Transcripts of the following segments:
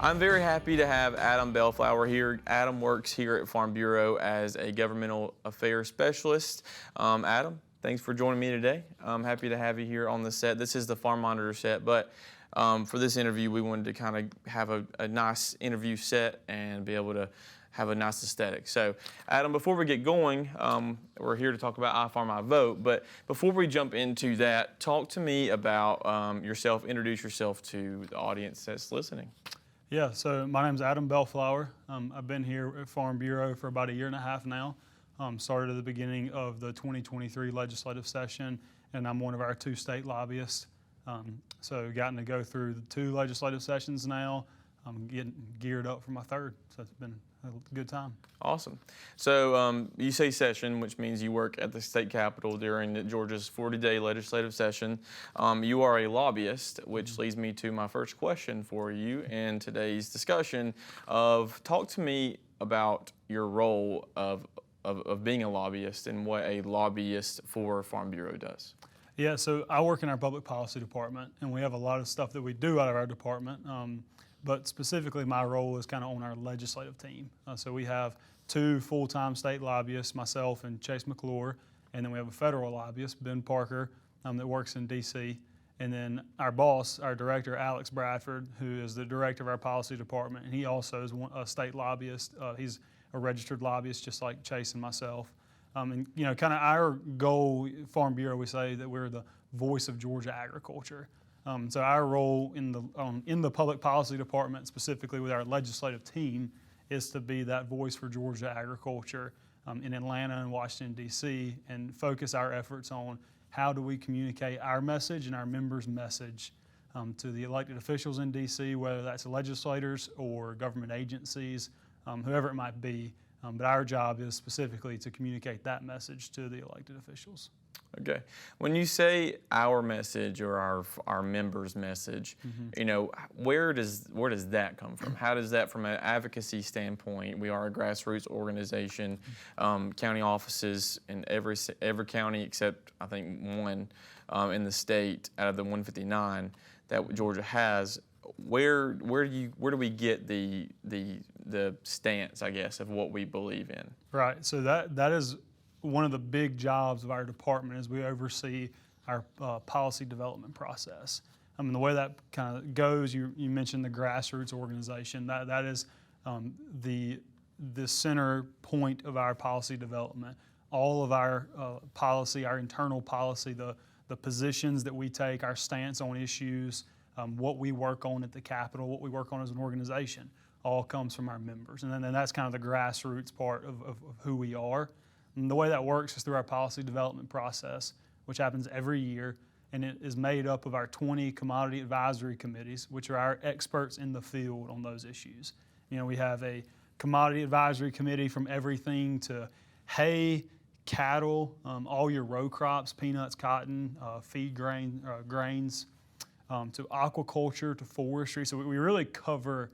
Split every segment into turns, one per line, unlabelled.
I'm very happy to have Adam Belflower here. Adam works here at Farm Bureau as a Governmental Affairs Specialist. Adam, thanks for joining me today. I'm happy to have you here on the set. This is the Farm Monitor set, but for this interview, we wanted to kind of have a nice interview set and be able to have a nice aesthetic. So, Adam, before we get going, we're here to talk about I Farm, I Vote, but before we jump into that, talk to me about yourself, introduce yourself to the audience that's listening.
Yeah, so my name's Adam Belflower. I've been here at Farm Bureau for about a year and a half now. Started at the beginning of the 2023 legislative session, and I'm one of our 2 state lobbyists. So gotten to go through the 2 legislative sessions now. I'm getting geared up for my 3rd, so it's been a good time.
Awesome. So you say session, which means you work at the state capitol during Georgia's 40-day legislative session. You are a lobbyist, which leads me to my first question for you in today's discussion of talk to me about your role of being a lobbyist and what a lobbyist for Farm Bureau does.
Yeah, so I work in our public policy department, and we have a lot of stuff that we do out of our department. But specifically, my role is kind of on our legislative team. So we have 2 full-time state lobbyists, myself and Chase McClure, and then we have a federal lobbyist, Ben Parker, that works in D.C. And then our boss, our director, Alex Bradford, who is the director of our policy department, and he also is a state lobbyist. He's a registered lobbyist, just like Chase and myself. And you know, kind of our goal, Farm Bureau, we say that we're the voice of Georgia agriculture. So our role in the public policy department, specifically with our legislative team, is to be that voice for Georgia agriculture in Atlanta and Washington, D.C., and focus our efforts on how do we communicate our message and our members' message to the elected officials in D.C., whether that's legislators or government agencies, whoever it might be. But our job is specifically to communicate that message to the elected officials.
Okay. When you say our message or our members' message, you know, where does that come from? How does that, from an advocacy standpoint, we are a grassroots organization, county offices in every county except I think 1 in the state out of the 159 that Georgia has. Where do we get the stance, I guess, of what we believe in? Right.
So that is one of the big jobs of our department is we oversee our policy development process. I mean, the way that kind of goes, you mentioned the grassroots organization. That is the center point of our policy development. All of our policy, our internal policy, the positions that we take, our stance on issues, what we work on at the Capitol, what we work on as an organization, all comes from our members. And then that's kind of the grassroots part of who we are. And the way that works is through our policy development process, which happens every year, and it is made up of our 20 commodity advisory committees, which are our experts in the field on those issues. You know, we have a commodity advisory committee from everything to hay, cattle, all your row crops, peanuts, cotton, feed grains, to aquaculture, to forestry. So we really cover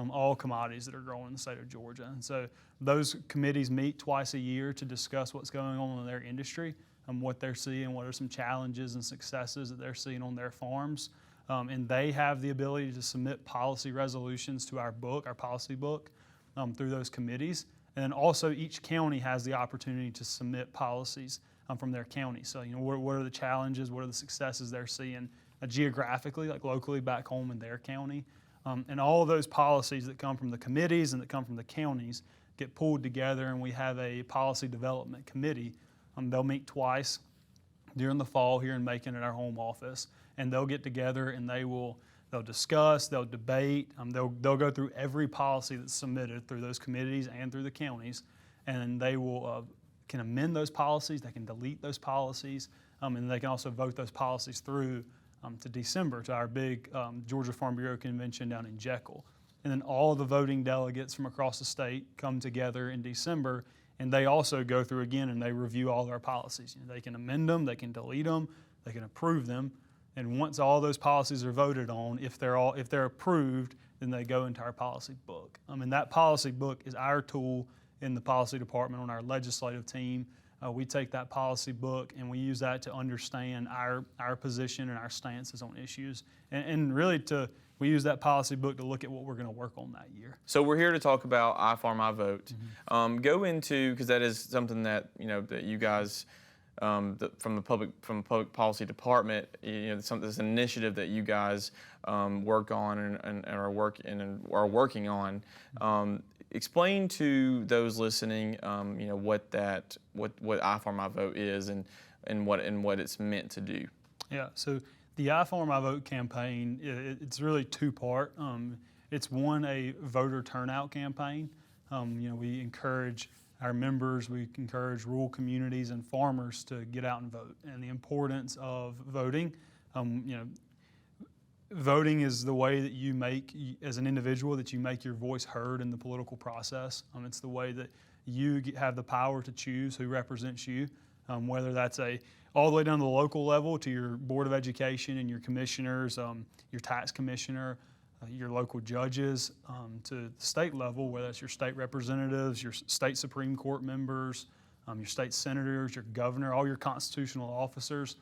all commodities that are grown in the state of Georgia. And so those committees meet twice a year to discuss what's going on in their industry, what they're seeing, what are some challenges and successes that they're seeing on their farms. And they have the ability to submit policy resolutions to our policy book, through those committees. And then also each county has the opportunity to submit policies from their county. So, you know, what are the challenges, what are the successes they're seeing geographically, like locally back home in their county. And all of those policies that come from the committees and that come from the counties get pulled together, and we have a policy development committee. They'll meet twice during the fall here in Macon at our home office, and they'll get together and they'll discuss, they'll debate, they'll go through every policy that's submitted through those committees and through the counties, and they will can amend those policies, they can delete those policies, and they can also vote those policies through to December, to our big Georgia Farm Bureau convention down in Jekyll. And then all the voting delegates from across the state come together in December, and they also go through again and they review all of our policies. You know, they can amend them, they can delete them, they can approve them, and once all those policies are voted on, if they're approved, then they go into our policy book. And that policy book is our tool in the policy department on our legislative team. We take that policy book and we use that to understand our position and our stances on issues, and really to we use that policy book to look at what we're going to work on that year.
So we're here to talk about I Farm, I Vote. Go into, because that is something that that you guys from the public policy department, this initiative that you guys work on and are working on. Explain to those listening, what I Farm, I Vote is and what it's meant to do.
Yeah. So the I Farm, I Vote campaign, it's really two-part. It's one, a voter turnout campaign. We encourage our members, we encourage rural communities and farmers to get out and vote, and the importance of voting. Voting is the way that you make, as an individual, that you make your voice heard in the political process. It's the way that you have the power to choose who represents you, whether that's all the way down to the local level to your Board of Education and your commissioners, your tax commissioner, your local judges, to the state level, whether it's your state representatives, your state Supreme Court members, your state senators, your governor, all your constitutional officers,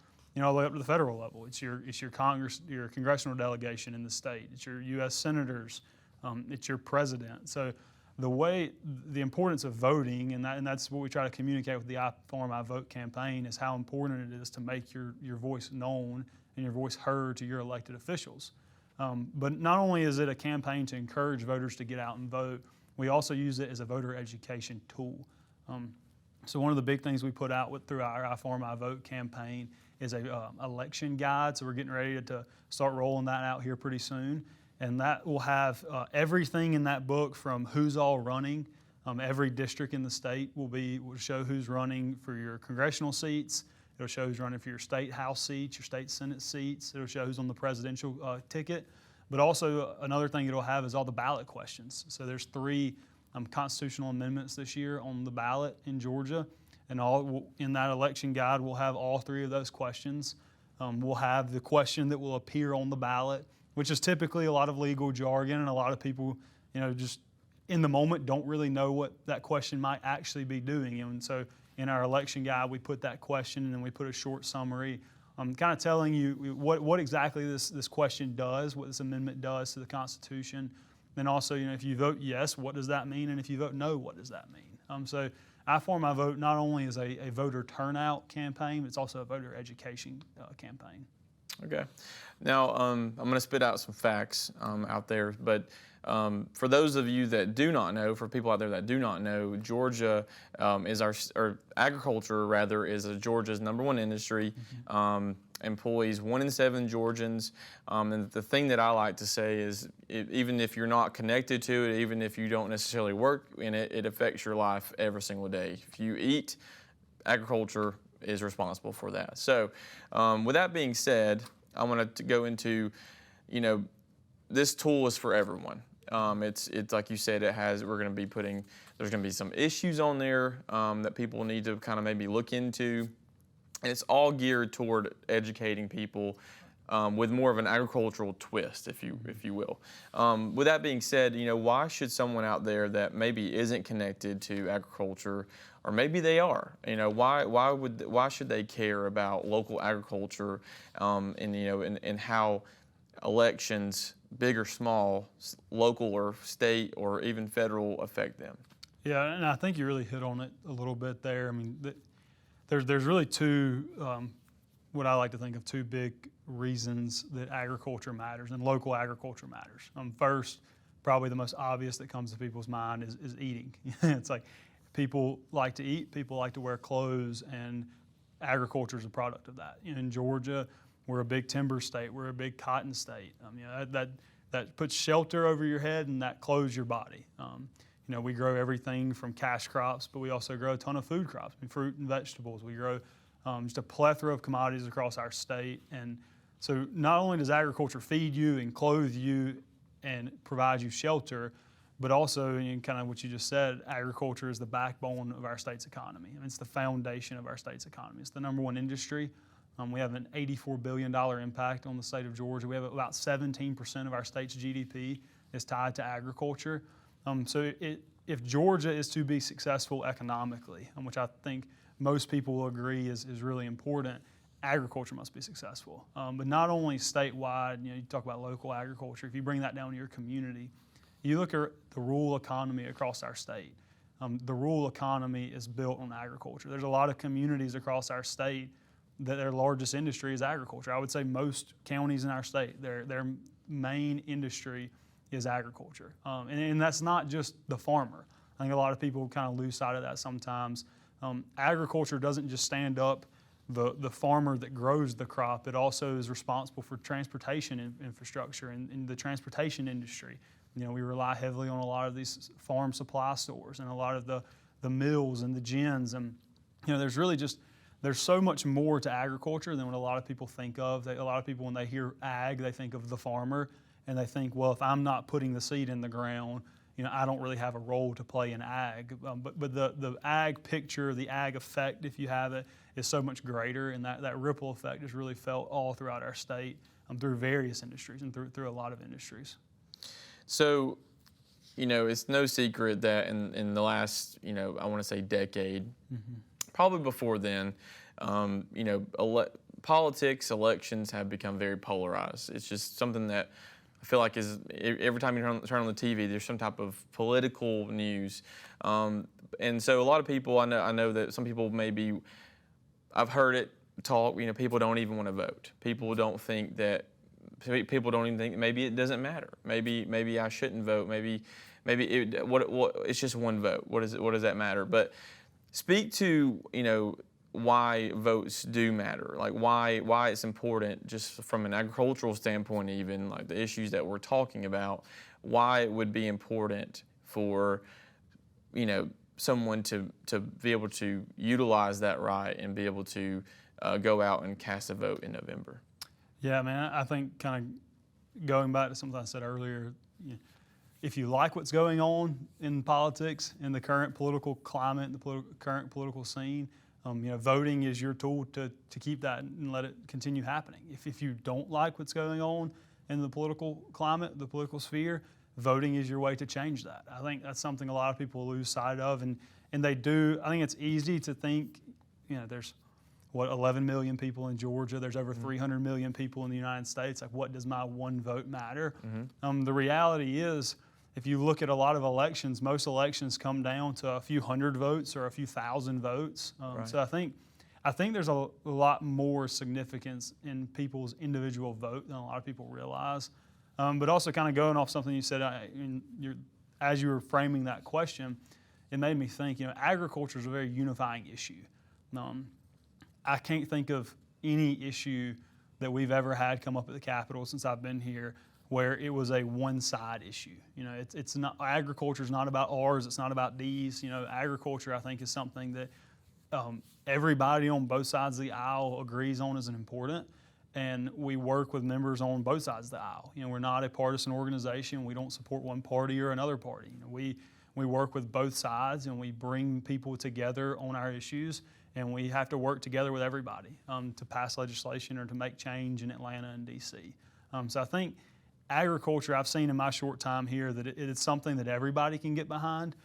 all the way up to the federal level. It's your Congress, your congressional delegation in the state. It's your U.S. senators. It's your president. So the importance of voting, and that's what we try to communicate with the I Farm, I Vote campaign, is how important it is to make your voice known and your voice heard to your elected officials. But not only is it a campaign to encourage voters to get out and vote, we also use it as a voter education tool. So one of the big things we put out through our I Farm, I Vote campaign is a election guide. So we're getting ready to start rolling that out here pretty soon. And that will have everything in that book, from who's all running. Every district in the state will show who's running for your congressional seats. It'll show who's running for your state House seats, your state Senate seats. It'll show who's on the presidential ticket. But also another thing it'll have is all the ballot questions. So there's 3 constitutional amendments this year on the ballot in Georgia. And in that election guide, we'll have all 3 of those questions. We'll have the question that will appear on the ballot, which is typically a lot of legal jargon, and a lot of people, just in the moment don't really know what that question might actually be doing. And so in our election guide, we put that question, and then we put a short summary, kind of telling you what exactly this question does, what this amendment does to the Constitution. Then also, if you vote yes, what does that mean? And if you vote no, what does that mean? So I Farm, I Vote not only is a voter turnout campaign, but it's also a voter education campaign.
Okay. Now, I'm going to spit out some facts out there, but for those of you that do not know, for people out there that do not know, Georgia or agriculture rather, is Georgia's #1 industry. Employs 1 in 7 Georgians. And the thing that I like to say is, even if you're not connected to it, even if you don't necessarily work in it, it affects your life every single day. If you eat, agriculture is responsible for that. So with that being said, I want to go into, this tool is for everyone. It's like you said, there's going to be some issues on there that people need to kind of maybe look into. And it's all geared toward educating people with more of an agricultural twist, if you will. With that being said, why should someone out there that maybe isn't connected to agriculture, or maybe they are, why should they care about local agriculture, and how elections, big or small, local or state or even federal, affect them?
Yeah, and I think you really hit on it a little bit there. I mean, there's really 2, what I like to think of, 2 big reasons that agriculture matters and local agriculture matters. First, probably the most obvious that comes to people's mind is eating. It's like people like to eat, people like to wear clothes, and agriculture is a product of that. In Georgia, we're a big timber state, we're a big cotton state. That puts shelter over your head and that clothes your body. We grow everything from cash crops, but we also grow a ton of food crops, fruit and vegetables. We grow just a plethora of commodities across our state. And so not only does agriculture feed you and clothe you and provide you shelter, but also, kind of what you just said, agriculture is the backbone of our state's economy. It's the foundation of our state's economy. It's the #1 industry. We have an $84 billion impact on the state of Georgia. We have about 17% of our state's GDP is tied to agriculture. So if Georgia is to be successful economically, which I think most people will agree is really important, agriculture must be successful. But not only statewide, you talk about local agriculture. If you bring that down to your community, you look at the rural economy across our state. The rural economy is built on agriculture. There's a lot of communities across our state that their largest industry is agriculture. I would say most counties in our state, their main industry is agriculture. And that's not just the farmer. I think a lot of people kind of lose sight of that sometimes. Agriculture doesn't just stand up the farmer that grows the crop. It also is responsible for transportation infrastructure and the transportation industry. We rely heavily on a lot of these farm supply stores and a lot of the mills and the gins. And there's so much more to agriculture than what a lot of people think of. A lot of people, when they hear ag, they think of the farmer, and they think, well, if I'm not putting the seed in the ground, I don't really have a role to play in ag. But the ag picture, the ag effect, if you have it, is so much greater, and that ripple effect is really felt all throughout our state through various industries and through a lot of industries.
So, it's no secret that in the last, I want to say decade, probably before then, politics, elections have become very polarized. It's just something that I feel like is every time you turn on the TV, there's some type of political news, and so a lot of people I know that some people maybe I've heard it talk. People don't even want to vote. People don't even think maybe it doesn't matter. Maybe I shouldn't vote. Maybe it's just one vote. What does that matter? But speak to why votes do matter, like why it's important, just from an agricultural standpoint, even like the issues that we're talking about, why it would be important for someone to be able to utilize that right and be able to go out and cast a vote in November.
Yeah, man, I think kind of going back to something I said earlier, if you like what's going on in politics, in the current political climate, the current political scene, voting is your tool to keep that and let it continue happening. If you don't like what's going on in the political climate, the political sphere, voting is your way to change that. I think that's something a lot of people lose sight of, and they do. I think it's easy to think, there's 11 million people in Georgia. There's over 300 million people in the United States. Like, what does my one vote matter? The reality is, if you look at a lot of elections, most elections come down to a few hundred votes or a few thousand votes.
Right.
So I think there's a lot more significance in people's individual vote than a lot of people realize. But also, kind of going off something you said as you were framing that question, it made me think. Agriculture is a very unifying issue. I can't think of any issue that we've ever had come up at the Capitol since I've been here where it was a one-side issue. It's not, agriculture is not about R's, it's not about D's. Agriculture, I think, is something that everybody on both sides of the aisle agrees on is important, and we work with members on both sides of the aisle. We're not a partisan organization. We don't support one party or another party. We work with both sides, and we bring people together on our issues. And we have to work together with everybody to pass legislation or to make change in Atlanta and D.C. So I think agriculture, I've seen in my short time here that it is something that everybody can get behind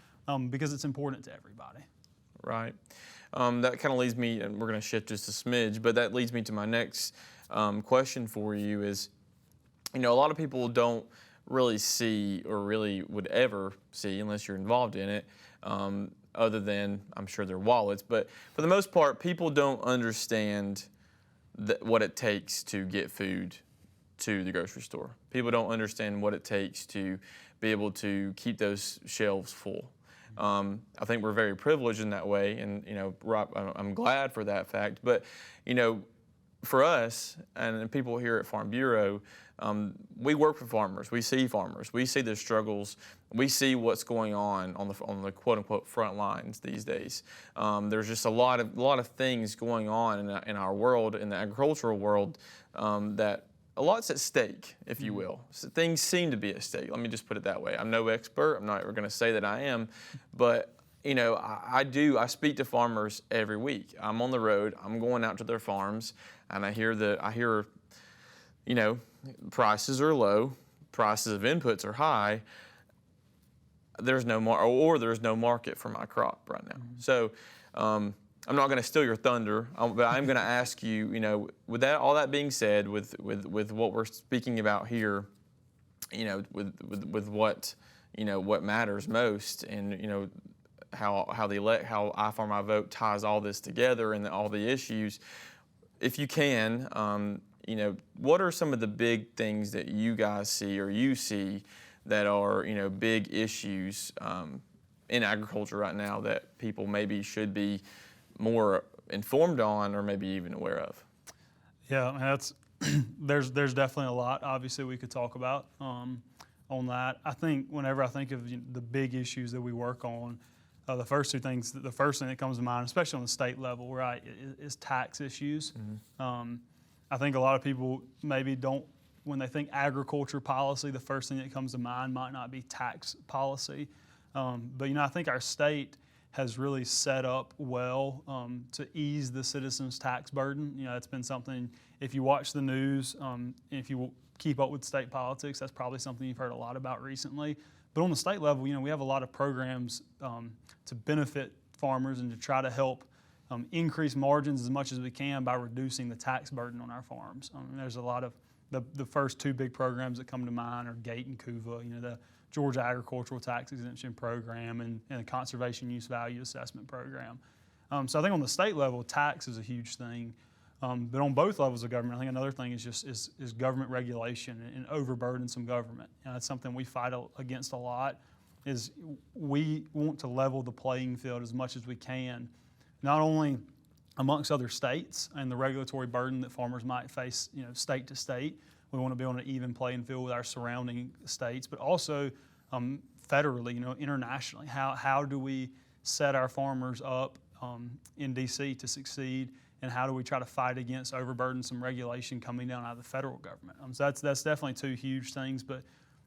because it's important to everybody.
Right. That kind of leads me, and we're going to shift just a smidge, but that leads me to my next question for you is, a lot of people don't really see or really would ever see, unless you're involved in it, other than, I'm sure, their wallets. But for the most part, people don't understand what it takes to get food to the grocery store. People don't understand what it takes to be able to keep those shelves full. I think we're very privileged in that way, and I'm glad for that fact. But for us and people here at Farm Bureau, we work with farmers. We see farmers. We see their struggles. We see what's going on the quote unquote front lines these days. There's just a lot of things going on in our world, in the agricultural world, that a lot's at stake, if you will. So things seem to be at stake. Let me just put it that way. I'm no expert. I'm not ever going to say that I am, but I speak to farmers every week. I'm on the road. I'm going out to their farms, and I hear prices are low, prices of inputs are high. There's no market for my crop right now. So I'm not going to steal your thunder, but I'm going to ask you, with that, all that being said, with what we're speaking about here, with what, what matters most, and how I Farm I Vote ties all this together and all the issues. If you can, what are some of the big things that you guys see or you see that are, big issues in agriculture right now that people maybe should be more informed on or maybe even aware of?
Yeah, that's there's definitely a lot. Obviously, we could talk about on that. I think whenever I think of the big issues that we work on, the first thing that comes to mind, especially on the state level, right, is tax issues. Mm-hmm. I think a lot of people maybe don't, when they think agriculture policy, the first thing that comes to mind might not be tax policy. But I think our state has really set up well to ease the citizens' tax burden. It's been something, if you watch the news, if you keep up with state politics, that's probably something you've heard a lot about recently. But on the state level, we have a lot of programs to benefit farmers and to try to help increase margins as much as we can by reducing the tax burden on our farms. There's a lot of, the first two big programs that come to mind are GATE and CUVA, the Georgia Agricultural Tax Exemption Program and the Conservation Use Value Assessment Program. So I think on the state level, tax is a huge thing. But on both levels of government, I think another thing is government regulation and overburdensome government. That's something we fight against a lot, is we want to level the playing field as much as we can, not only amongst other states and the regulatory burden that farmers might face, state to state. We want to be on an even playing field with our surrounding states, but also federally, internationally. How do we set our farmers up in D.C. to succeed, and how do we try to fight against overburdensome regulation coming down out of the federal government? So that's definitely two huge things. But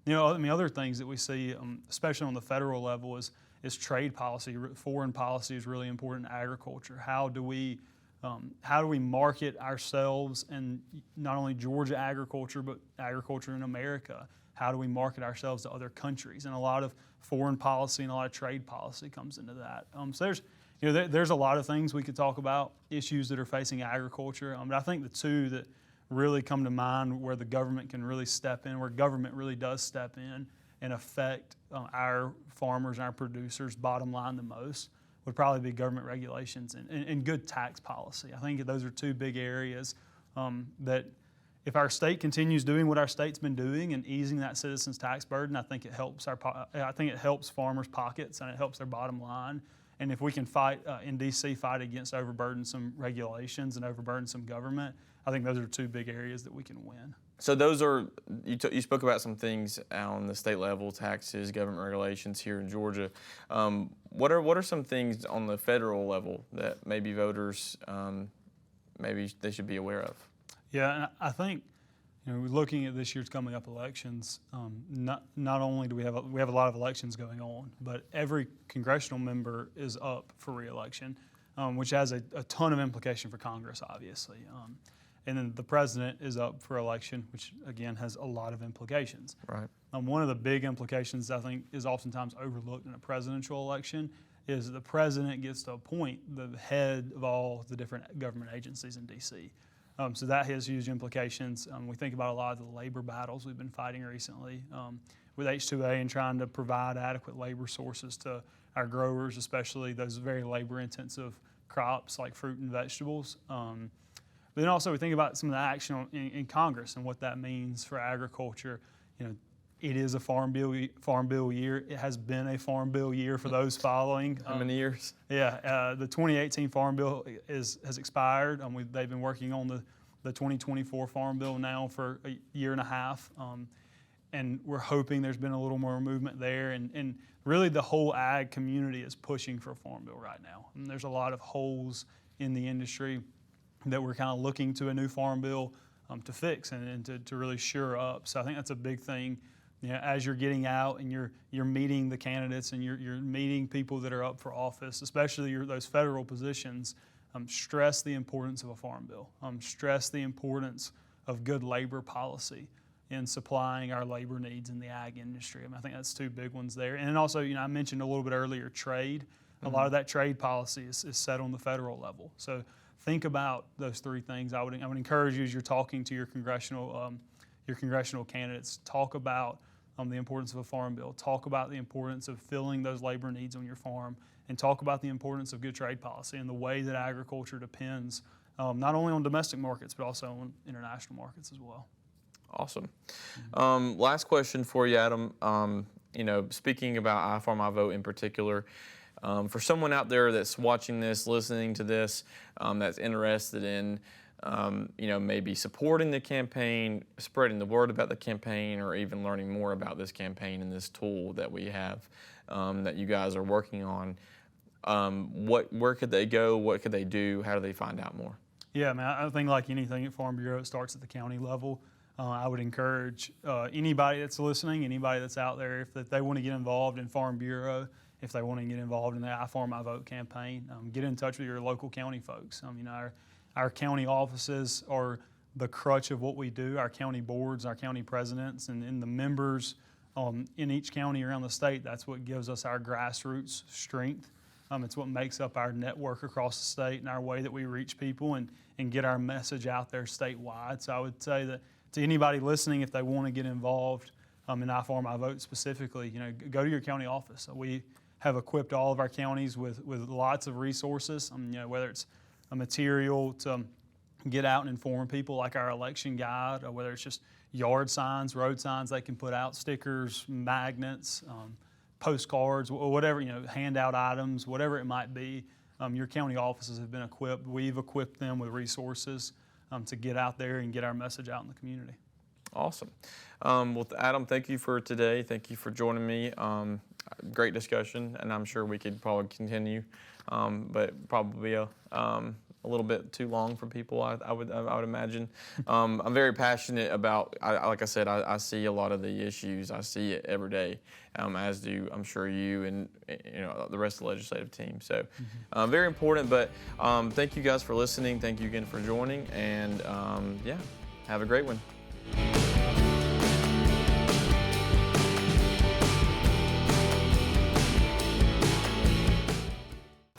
other things that we see, especially on the federal level, is trade policy. Foreign policy is really important in agriculture. How do we market ourselves, and not only Georgia agriculture, but agriculture in America? How do we market ourselves to other countries? And a lot of foreign policy and a lot of trade policy comes into that. So there's a lot of things we could talk about, issues that are facing agriculture. But I think the two that really come to mind where the government can really step in, where government really does step in and affect our farmers and our producers' bottom line the most, would probably be government regulations and good tax policy. I think those are two big areas that if our state continues doing what our state's been doing and easing that citizens' tax burden, I think it helps farmers' pockets and it helps their bottom line. And if we can fight in D.C., fight against overburdensome regulations and overburdensome government, I think those are two big areas that we can win.
So those are, you spoke about some things on the state level, taxes, government regulations here in Georgia. What are some things on the federal level that maybe voters, maybe they should be aware of?
Yeah, and I think, looking at this year's coming up elections, not only do we have a lot of elections going on, but every congressional member is up for re-election, which has a ton of implication for Congress, obviously. And then the president is up for election, which again has a lot of implications.
Right.
One of the big implications I think is oftentimes overlooked in a presidential election is the president gets to appoint the head of all the different government agencies in D.C. So that has huge implications. We think about a lot of the labor battles we've been fighting recently with H2A and trying to provide adequate labor sources to our growers, especially those very labor-intensive crops like fruit and vegetables. But then also we think about some of the action in Congress and what that means for agriculture. It is a farm bill year. It has been a farm bill year for those following.
How many years?
Yeah, the 2018 Farm Bill has expired. They've been working on the 2024 Farm Bill now for a year and a half. And we're hoping there's been a little more movement there. And really the whole ag community is pushing for a Farm Bill right now. And there's a lot of holes in the industry that we're kind of looking to a new Farm Bill to fix and to really shore up. So I think that's a big thing. As you're getting out and you're meeting the candidates and you're meeting people that are up for office, especially those federal positions, stress the importance of a farm bill. Stress the importance of good labor policy in supplying our labor needs in the ag industry. I think that's two big ones there. And also, I mentioned a little bit earlier trade. A lot of that trade policy is set on the federal level. So think about those three things. I would encourage you as you're talking to your congressional candidates, talk about the importance of a farm bill, talk about the importance of filling those labor needs on your farm, and talk about the importance of good trade policy and the way that agriculture depends not only on domestic markets but also on international markets as well.
Awesome. Last question for you, Adam. Speaking about I Farm, I Vote in particular, for someone out there that's watching this, listening to this, that's interested in, maybe supporting the campaign, spreading the word about the campaign, or even learning more about this campaign and this tool that we have that you guys are working on, where could they go? What could they do? How do they find out more?
Yeah, man, I think like anything at Farm Bureau, it starts at the county level. I would encourage anybody that's listening, anybody that's out there, if they want to get involved in Farm Bureau, if they want to get involved in the I Farm, I Vote campaign, get in touch with your local county folks. Our county offices are the crutch of what we do. Our county boards, our county presidents, and the members in each county around the state, that's what gives us our grassroots strength. It's what makes up our network across the state and our way that we reach people and get our message out there statewide. So I would say that to anybody listening, if they want to get involved in I Farm, I Vote specifically, go to your county office. We have equipped all of our counties with lots of resources, whether it's a material to get out and inform people like our election guide, or whether it's just yard signs, road signs they can put out, stickers, magnets, postcards, whatever, handout items, whatever it might be. Your county offices have been equipped. We've equipped them with resources to get out there and get our message out in the community.
Awesome. Well, Adam, thank you for today. Thank you for joining me. Great discussion, and I'm sure we could probably continue, but probably a little bit too long for people, I would imagine. I'm very passionate about, like I said, I see a lot of the issues. I see it every day, as do, I'm sure, you and the rest of the legislative team. So very important, but thank you guys for listening. Thank you again for joining, and yeah, have a great one.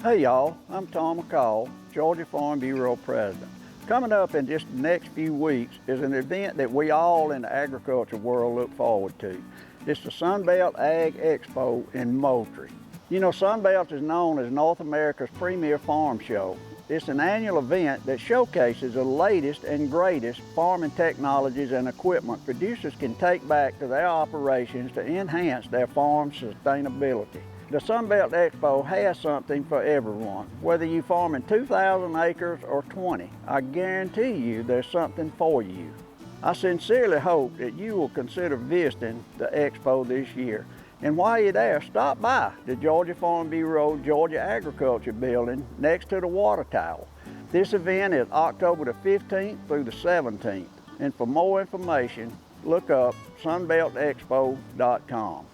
Hey y'all, I'm Tom McCall, Georgia Farm Bureau President. Coming up in just the next few weeks is an event that we all in the agriculture world look forward to. It's the Sunbelt Ag Expo in Moultrie. Sunbelt is known as North America's premier farm show. It's an annual event that showcases the latest and greatest farming technologies and equipment producers can take back to their operations to enhance their farm sustainability. The Sunbelt Expo has something for everyone. Whether you farm in 2,000 acres or 20, I guarantee you there's something for you. I sincerely hope that you will consider visiting the Expo this year. And while you're there, stop by the Georgia Farm Bureau Georgia Agriculture Building next to the water tower. This event is October the 15th through the 17th. And for more information, look up sunbeltexpo.com.